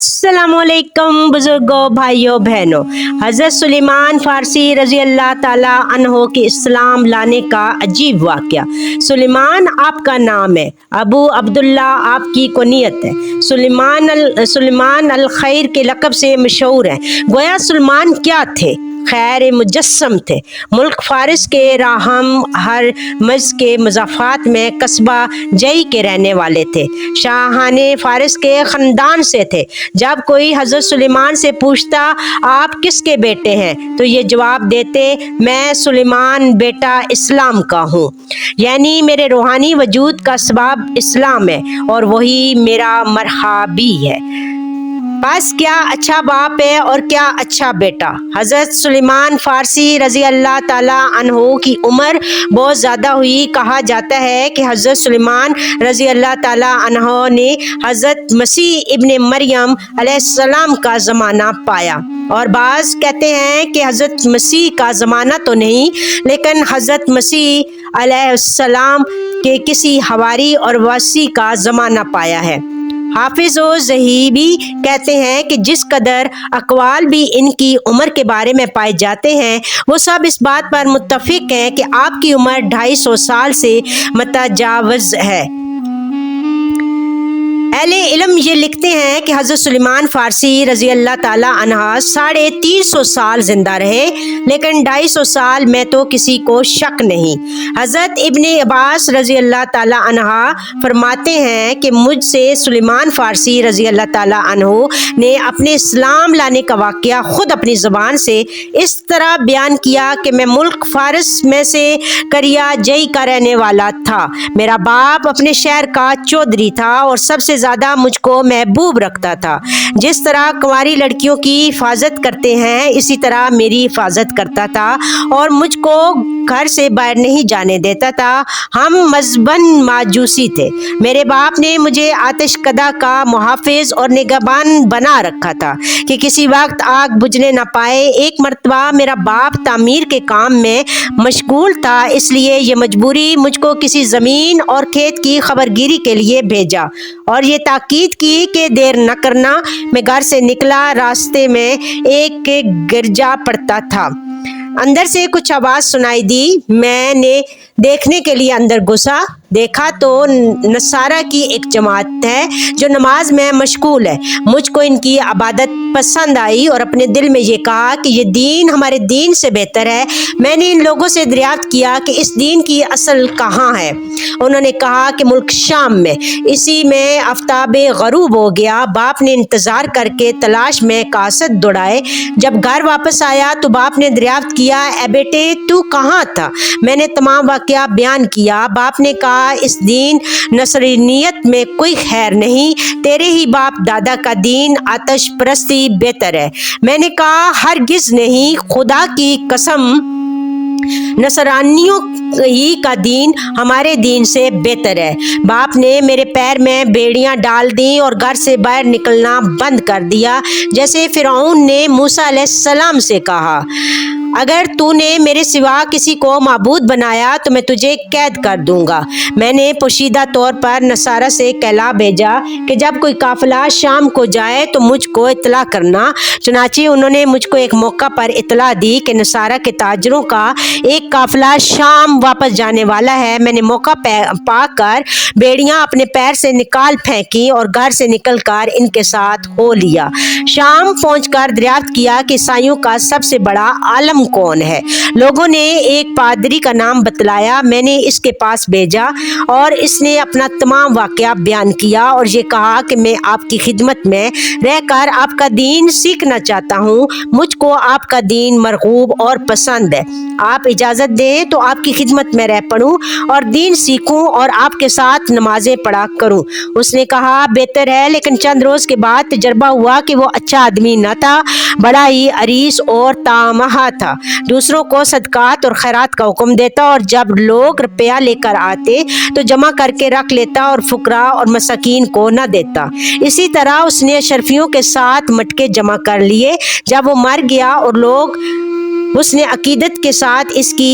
अस्सलामुअलैकुम बुजुर्गों, भाइयों बहनों। हज़रत सुलेमान फ़ारसी रज़ी अल्लाह ताला अन्हो के इस्लाम लाने का अजीब वाक़या। सुलेमान आपका नाम है, अबू अब्दुल्ला आपकी कुनियत है। सुलेमान अल खैर के लक़ब से मशहूर हैं। गोया सुलेमान क्या थे? खैर मुजस्सम थे। मुल्क फारिस के राहम हरमज़ के मुज़ाफ़ात में कस्बा जई के रहने वाले थे। शाहाने फारिस के ख़ानदान से थे। जब कोई हज़रत सुलेमान से पूछता आप किसके बेटे हैं, तो ये जवाब देते मैं सुलेमान बेटा इस्लाम का हूँ, यानी मेरे रूहानी वजूद का सबब इस्लाम है और वही मेरा मरहबी है। बस क्या अच्छा बाप है और क्या अच्छा बेटा। हज़रत सुलेमान फ़ारसी रज़ी अल्लाह ताला अन्हो की उम्र बहुत ज़्यादा हुई। कहा जाता है कि हज़रत सुलेमान रज़ी अल्लाह ताला अन्हो ने हज़रत मसीह इब्ने मरियम अलैहिस्सलाम का ज़माना पाया, और बाज़ कहते हैं कि हज़रत मसीह का ज़माना तो नहीं, लेकिन हज़रत मसीह अलैहिस्सलाम के किसी हवारी और वसी का ज़माना पाया है। हाफिज़ और ज़हीबी कहते हैं कि जिस कदर अक़वाल भी इनकी उम्र के बारे में पाए जाते हैं, वो सब इस बात पर मुत्तफ़िक़ हैं कि आपकी उम्र 250 साल से मतजावज़ है। अहले इल्म ये लिखते हैं कि हज़रत सुलेमान फ़ारसी रज़ी अल्लाह ताला अन्हा 350 साल ज़िंदा रहे, लेकिन 250 साल में तो किसी को शक नहीं। हज़रत इब्ने अब्बास रज़ी अल्लाह ताला अन्हा फरमाते हैं कि मुझसे सुलेमान फ़ारसी रज़ी अल्लाह ताला अन्हो ने अपने इस्लाम लाने का वाक़या ख़ुद अपनी ज़बान से इस तरह बयान किया कि मैं मुल्क फ़ारिस में से करिया जई का रहने वाला था। मेरा बाप अपने शहर का चौधरी था और सबसे ज़्यादा मुझको महबूब रखता था। जिस तरह कुंवारी लड़कियों की हिफाजत करते हैं, इसी तरह मेरी हिफाजत करता था और मुझको घर से बाहर नहीं जाने देता था। हम मज़हबन माजूसी थे। मेरे बाप ने मुझे आतिशकदा का मुहाफ़िज़ और निगहबान बना रखा था कि किसी वक्त आग बुझने न पाए। एक मरतबा मेरा बाप तामीर के काम में मशगूल था, इसलिए ये मजबूरी मुझको किसी ज़मीन और खेत की खबरगिरी के लिए भेजा और ये ताकीद की कि देर न करना। मैं घर से निकला, रास्ते में एक गिरजा पड़ता था। अंदर से कुछ आवाज़ सुनाई दी। मैंने देखने के लिए अंदर घुसा। देखा तो नसारा की एक जमात है जो नमाज में मशगूल है। मुझको इनकी इबादत पसंद आई और अपने दिल में ये कहा कि ये दीन हमारे दीन से बेहतर है। मैंने इन लोगों से दरियाफ्त किया कि इस दीन की असल कहाँ है। उन्होंने कहा कि मुल्क शाम में। इसी में आफ्ताबे गरूब हो गया। बाप ने इंतज़ार करके तलाश में कासद दौड़ाए। जब घर वापस आया तो बाप ने दरियाफ्त किया, ए बेटे तू कहाँ था? मैंने तमाम वाक़या बयान किया। बाप ने कहा इस दीन नसरानियत में कोई खैर नहीं, तेरे ही बाप दादा का दीन आतश परस्ती बेहतर है। मैंने कहा हरगिज़ नहीं, खुदा की कसम नसरानियों ही का दीन हमारे दीन से बेहतर है। बाप ने मेरे पैर में बेड़ियां डाल दी और घर से बाहर निकलना बंद कर दिया। जैसे फ़िरौन ने मूसा अलैहिस्सलाम से कहा, अगर तूने मेरे सिवा किसी को माबूद बनाया तो मैं तुझे कैद कर दूंगा। मैंने पोशीदा तौर पर नसारा से कहला भेजा कि जब कोई काफिला शाम को जाए तो मुझको इतला करना। चुनाचे उन्होंने मुझको एक मौका पर इतला दी कि नसारा के ताजरों का एक काफिला शाम वापस जाने वाला है। मैंने मौका पाकर बेड़ियां अपने पैर से निकाल फेंकी और घर से निकलकर इनके साथ हो लिया। शाम पहुंचकर दरियाफ्त किया कि ईसाइयों का सबसे बड़ा आलम कौन है। लोगों ने एक पादरी का नाम बतलाया। मैंने इसके पास भेजा और इसने अपना तमाम वाक़या बयान किया और ये कहा कि मैं आपकी खिदमत में रहकर आपका दीन सीखना चाहता हूँ। मुझको आपका दीन मरगूब और पसंद है। आप इजाज़त दें तो आपकी खिदमत में रह पढ़ूँ और दीन सीखूँ और आपके साथ नमाजें पढ़ा करूँ। उसने कहा बेहतर है, लेकिन चंद रोज़ के बाद तजर्बा हुआ कि वो अच्छा आदमी न था, बड़ा ही अरीस और तामहा था। दूसरों को सदकात और खैरात का हुक्म देता और जब लोग रुपया लेकर आते तो जमा करके रख लेता और फुकरा और मसाकीन को न देता। इसी तरह उसने अशरफियों के साथ मटके जमा कर लिए। जब वो मर गया और लोग उसने अकीदत के साथ इसकी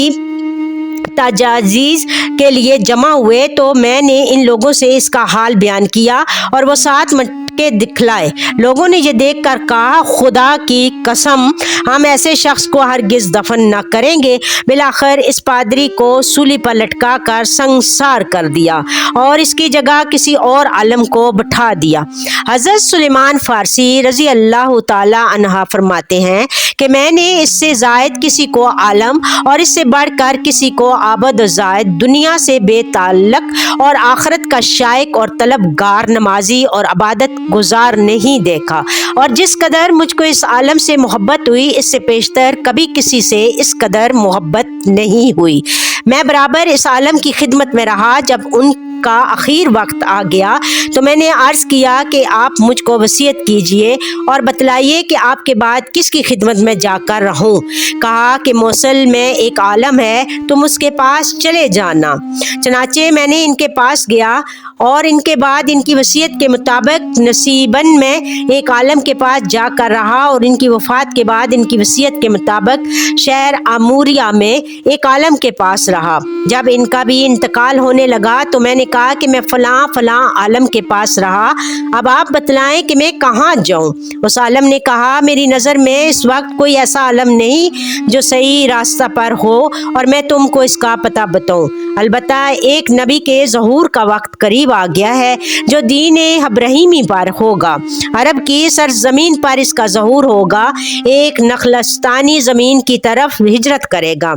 तजाजीज़ के लिए जमा हुए तो मैंने इन लोगों से इसका हाल बयान किया और वो 7 के दिखलाए। लोगों ने ये देखकर कहा, खुदा की कसम, हम ऐसे शख्स को हरगिज दफन न करेंगे। बिलाखिर इस पादरी को सूली पर लटका कर संसार कर दिया और इसकी जगह किसी और आलम को बैठा दिया। हज़रत सुलेमान फ़ारसी रज़ी अल्लाह ताला अन्हा फरमाते हैं कि मैंने इससे ज़ायद किसी को आलम और इससे बढ़कर किसी को आबद ज़ायद, दुनिया से बेताल्लुक़ और आखिरत का शाइक और तलबगार, नमाजी और इबादत गुजार नहीं देखा। और जिस कदर मुझको इस आलम से मोहब्बत हुई, इससे पेशतर कभी किसी से इस कदर मोहब्बत नहीं हुई। मैं बराबर इस आलम की खिदमत में रहा। जब उनका आखिर वक्त आ गया तो मैंने अर्ज़ किया कि आप मुझको वसीयत कीजिए और बतलाइए कि आपके बाद किसकी खिदमत में जाकर रहूं। कहा कि मौसल में एक आलम है, तुम उसके पास चले जाना। चनाचे मैंने इनके पास गया और इनके बाद इनकी वसीयत के मुताबिक नसीबन में एक आलम के पास जाकर रहा और इनकी वफ़ात के बाद इनकी वसीयत के मुताबिक शहर आमूरिया में एक आलम के पास रहा। जब इनका भी इंतकाल होने लगा तो मैंने कहा कि मैं फ़लाँ फ़लाँ आलम के पास रहा, अब आप बतलाएं कि मैं कहाँ जाऊँ। उस आलम ने कहा, मेरी नज़र में इस वक्त कोई ऐसा आलम नहीं जो सही रास्ता पर हो और मैं तुमको इसका पता बताऊँ। अलबत्ता एक नबी के ज़हूर का वक्त करीब आ गया है जो दीन इब्राहीमी पर होगा। अरब की सरजमीन पर इसका ज़हूर होगा, एक नखलस्तानी ज़मीन की तरफ हिजरत करेगा।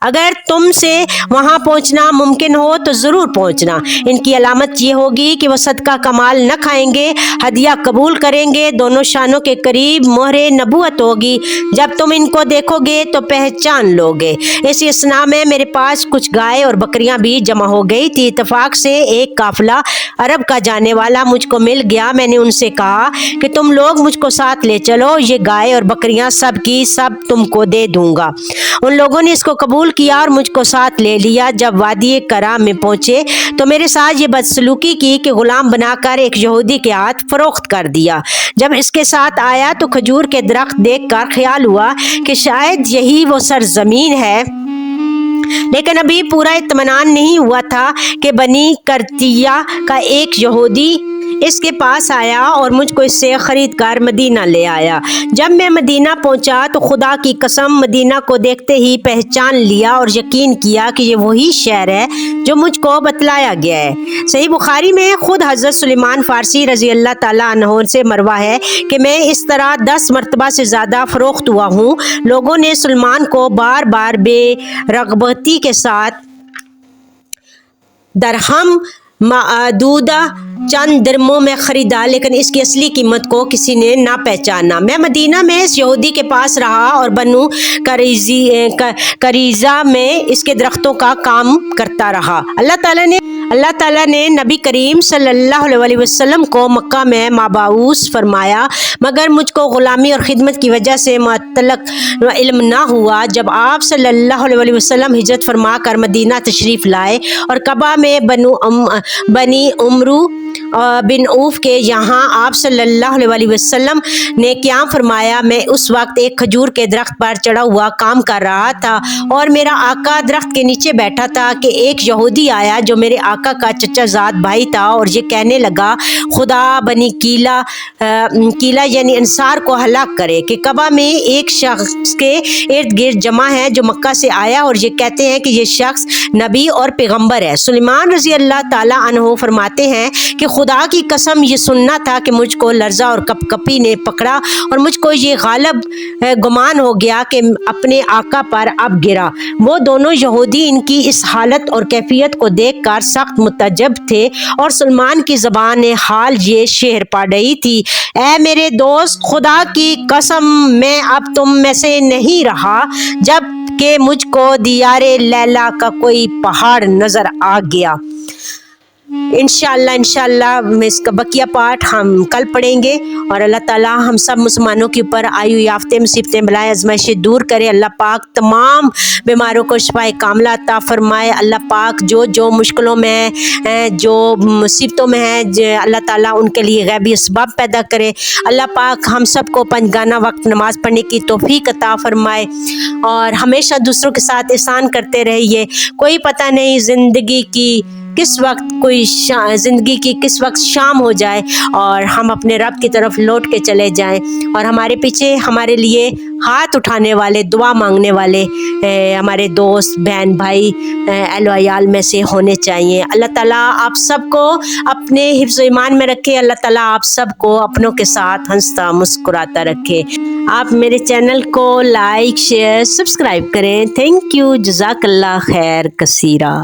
अगर तुमसे वहाँ पहुँचना मुमकिन हो तो ज़रूर पहुँचना। इनकी अलामत ये होगी कि वो सदका कमाल न खाएंगे, हदिया कबूल करेंगे, दोनों शानों के करीब मोहरे नबूवत होगी। जब तुम इनको देखोगे तो पहचान लोगे। इस इसना में मेरे पास कुछ गाय और बकरियां भी जमा हो गई थी। इत्तफाक से एक काफिला अरब का जाने वाला मुझको मिल गया। मैंने उनसे कहा कि तुम लोग मुझको साथ ले चलो, ये गाय और बकरियां सब की सब तुमको दे दूंगा। उन लोगों ने इसको कबूल किया और मुझको साथ ले लिया। जब वादी करा में पहुंचे तो मेरे साथ ये बदसलूकी की कि गुलाम बनाकर एक यहूदी के हाथ फरोख्त कर दिया। जब इसके साथ आया तो खजूर के दरख्त देखकर ख्याल हुआ कि शायद यही वो सरजमीन है, लेकिन अभी पूरा इत्मीनान नहीं हुआ था कि बनी करतिया का एक यहूदी इसके पास आया और मुझको इससे ख़रीद कर मदीना ले आया। जब मैं मदीना पहुंचा तो खुदा की कसम मदीना को देखते ही पहचान लिया और यकीन किया कि ये वही शहर है जो मुझको बतलाया गया है। सही बुखारी में खुद हज़रत सुलेमान फ़ारसी रज़ी अल्लाह ताला अन्हो से मरवा है कि मैं इस तरह 10 मरतबा से ज़्यादा फ़रोख्त हुआ हूँ। लोगों ने सुलेमान को बार बार बेरग़बती के साथ दरहम मादूदा चंद दिरमों में ख़रीदा, लेकिन इसकी असली कीमत को किसी ने ना पहचाना। मैं मदीना में इस यहूदी के पास रहा और बनु करीज़ा में इसके दरख्तों का काम करता रहा। अल्लाह ताला ने नबी करीम सल्लल्लाहु अलैहि वसल्लम को मक्का में माबाऊस फरमाया, मगर मुझको ग़ुलामी और ख़िदमत की वजह से मुतलक इल्म ना हुआ। जब आप सल्लल्लाहु अलैहि वसल्लम हिजरत फरमा कर मदीना तशरीफ़ लाए और कबा में बनी उमरू बिन ऊफ के यहाँ आप सल्लल्लाहु अलैहि वसल्लम ने क्या फरमाया, मैं उस वक्त एक खजूर के दरख्त पर चढ़ा हुआ काम कर रहा था और मेरा आका दरख्त के नीचे बैठा था कि एक यहूदी आया जो मेरे आका का चचा ज़ाद भाई था और ये कहने लगा, खुदा बनी कीला यानी अंसार को हलाक करे कि कबा में एक शख्स के इर्द गिर्द जमा है जो मक्का से आया और ये कहते हैं कि ये शख्स नबी और पैगम्बर है। सुलेमान रज़ी अल्लाह ताला अन्हो फरमाते हैं कि खुदा की कसम ये सुनना था कि मुझको लर्जा और कपकपी ने पकड़ा और मुझको ये गालब गुमान हो गया कि अपने आका पर अब गिरा। वो दोनों यहूदी इनकी इस हालत और कैफियत को देखकर सख्त मुतजब थे और सलमान की ज़बान हाल ये शेर पड़ रही थी, ऐ मेरे दोस्त, खुदा की कसम मैं अब तुम में से नहीं रहा जब कि मुझको दियारे लैला का कोई पहाड़ नज़र आ गया। इंशाअल्लाह इसका बकिया पाठ हम कल पढ़ेंगे और अल्लाह ताला हम सब मुसलमानों के ऊपर आयु याफ्ते मुसीबतें बलाएं आजमाइशें दूर करे। अल्लाह पाक तमाम बीमारों को शिफाए कामिला अता फरमाए। अल्लाह पाक जो जो मुश्किलों में हैं, जो मुसीबतों में हैं, अल्लाह ताला उनके लिए गैबी असबाब पैदा करे। अल्लाह पाक हम सबको पंजगाना वक्त नमाज़ पढ़ने की तौफीक अता फरमाए और हमेशा दूसरों के साथ एहसान करते रहिए। कोई पता नहीं ज़िंदगी की کس وقت زندگی کی کس وقت شام ہو جائے اور ہم اپنے رب کی طرف لوٹ کے چلے جائیں، اور ہمارے پیچھے ہمارے لیے ہاتھ اٹھانے والے، دعا مانگنے والے ہمارے دوست، بہن، بھائی، اہل و عیال میں سے ہونے چاہیے۔ اللہ تعالیٰ آپ سب کو اپنے حفظ و ایمان میں رکھے، اللہ تعالیٰ آپ سب کو اپنوں کے ساتھ ہنستا مسکراتا رکھے۔ آپ میرے چینل کو لائک، شیئر، سبسکرائب کریں۔ تھینک یو، جزاک اللہ خیر کثیرہ۔